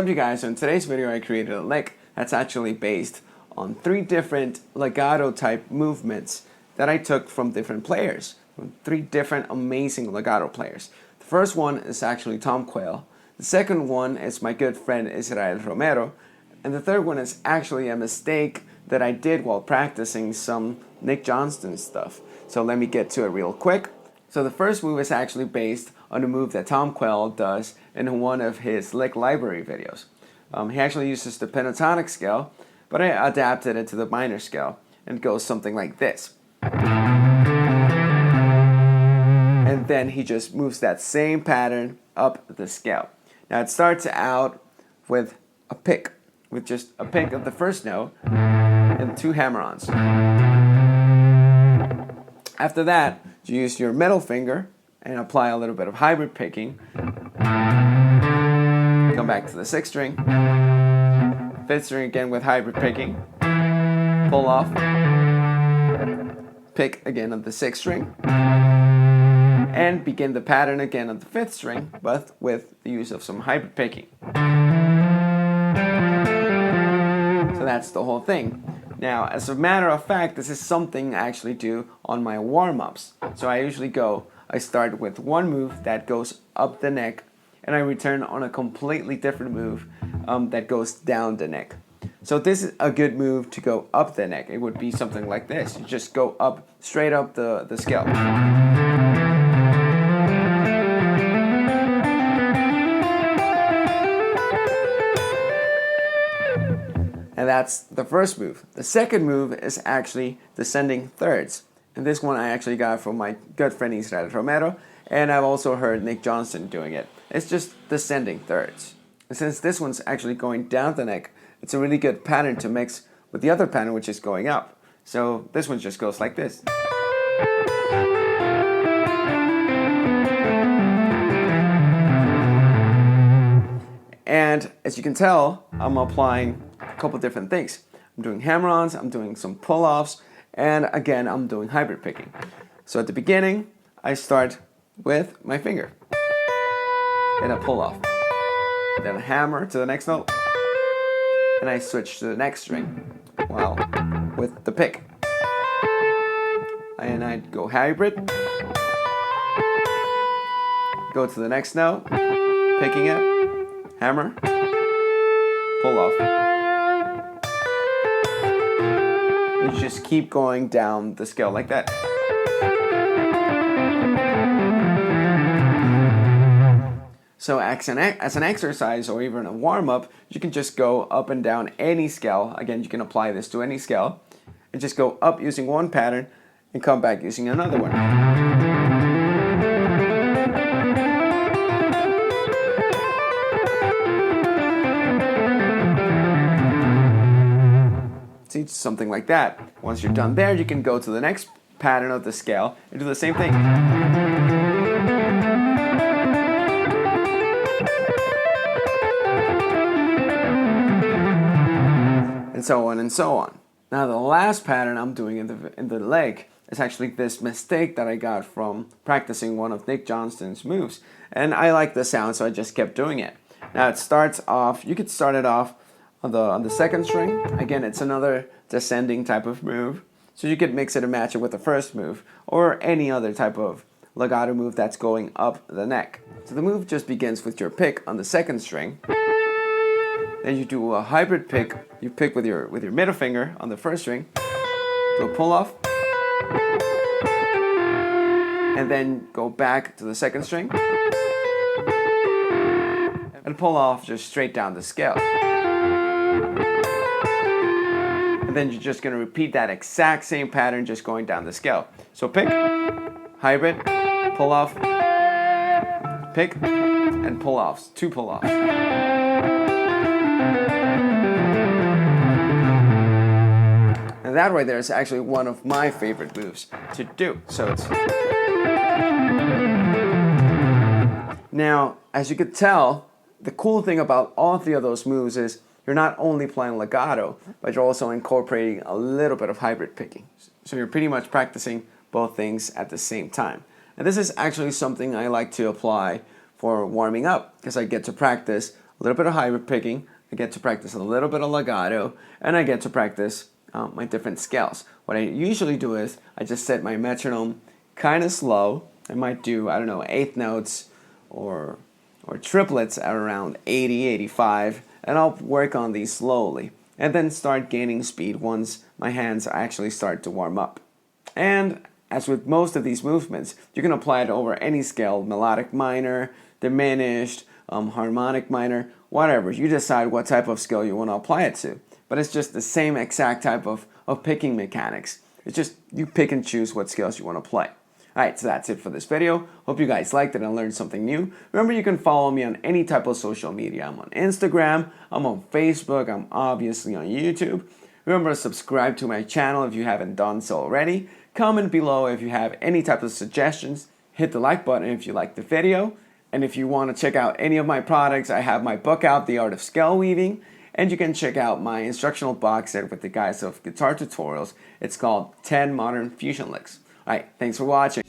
What's up, you guys? So in today's video I created a lick that's actually based on 3 different legato type movements that I took from different players, from 3 different amazing legato players. The first one is actually Tom Quayle, the second one is my good friend Israel Romero, and the third one is actually a mistake that I did while practicing some Nick Johnston stuff. So let me get to it real quick. So the first move is actually based on a move that Tom Quayle does in one of his lick library videos. He actually uses the pentatonic scale, but I adapted it to the minor scale, and it goes something like this. And then he just moves that same pattern up the scale. Now it starts out with a pick, with just a pick of the first note and 2 hammer-ons. After that, you use your middle finger and apply a little bit of hybrid picking. Come back to the 6th string, 5th string again with hybrid picking, pull off, pick again on the 6th string, and begin the pattern again on the 5th string, but with the use of some hybrid picking. So that's the whole thing. Now, as a matter of fact, this is something I actually do on my warm-ups. So I usually start with one move that goes up the neck, and I return on a completely different move that goes down the neck. So this is a good move to go up the neck. It would be something like this. You just go up, straight up the scale. And that's the first move. The second move is actually descending thirds. And this one I actually got from my good friend Israel Romero, and I've also heard Nick Johnston doing it. It's just descending thirds. And since this one's actually going down the neck, it's a really good pattern to mix with the other pattern, which is going up. So this one just goes like this. And as you can tell, I'm applying a couple different things. I'm doing hammer-ons, I'm doing some pull-offs, and again, I'm doing hybrid picking. So at the beginning, I start with my finger, and a pull-off, then a hammer to the next note, and I switch to the next string, well, with the pick. And I go hybrid, go to the next note, picking it, hammer, pull off. You just keep going down the scale like that. So as an exercise or even a warm-up, you can just go up and down any scale. Again, you can apply this to any scale. And just go up using one pattern and come back using another one. See, something like that. Once you're done there, you can go to the next pattern of the scale and do the same thing. And so on and so on. Now the last pattern I'm doing in the leg is actually this mistake that I got from practicing one of Nick Johnston's moves. And I like the sound, so I just kept doing it. Now it starts off, you could start it off on the 2nd string. Again, it's another descending type of move. So you could mix it and match it with the first move or any other type of legato move that's going up the neck. So the move just begins with your pick on the 2nd string. Then you do a hybrid pick. You pick with your middle finger on the 1st string. Do a pull off. And then go back to the 2nd string. And pull off just straight down the scale. And then you're just going to repeat that exact same pattern just going down the scale. So pick, hybrid, pull off, pick, and pull offs. 2 pull offs. And that right there is actually one of my favorite moves to do. So it's... Now, as you could tell, the cool thing about all 3 of those moves is you're not only playing legato, but you're also incorporating a little bit of hybrid picking. So you're pretty much practicing both things at the same time. And this is actually something I like to apply for warming up, because I get to practice a little bit of hybrid picking, I get to practice a little bit of legato, and I get to practice my different scales. What I usually do is I just set my metronome kind of slow. I might do, I don't know, eighth notes or triplets at around 80, 85, and I'll work on these slowly and then start gaining speed once my hands actually start to warm up. And as with most of these movements, you can apply it over any scale: melodic minor, diminished, harmonic minor, whatever. You decide what type of scale you want to apply it to. But it's just the same exact type of picking mechanics. It's just you pick and choose what scales you want to play. Alright, so that's it for this video. Hope you guys liked it and learned something new. Remember, you can follow me on any type of social media. I'm on Instagram, I'm on Facebook, I'm obviously on YouTube. Remember to subscribe to my channel if you haven't done so already. Comment below if you have any type of suggestions. Hit the like button if you liked the video. And if you want to check out any of my products, I have my book out, The Art of Scale Weaving. And you can check out my instructional box set with the guise of guitar tutorials. It's called 10 Modern Fusion Licks. Alright, thanks for watching.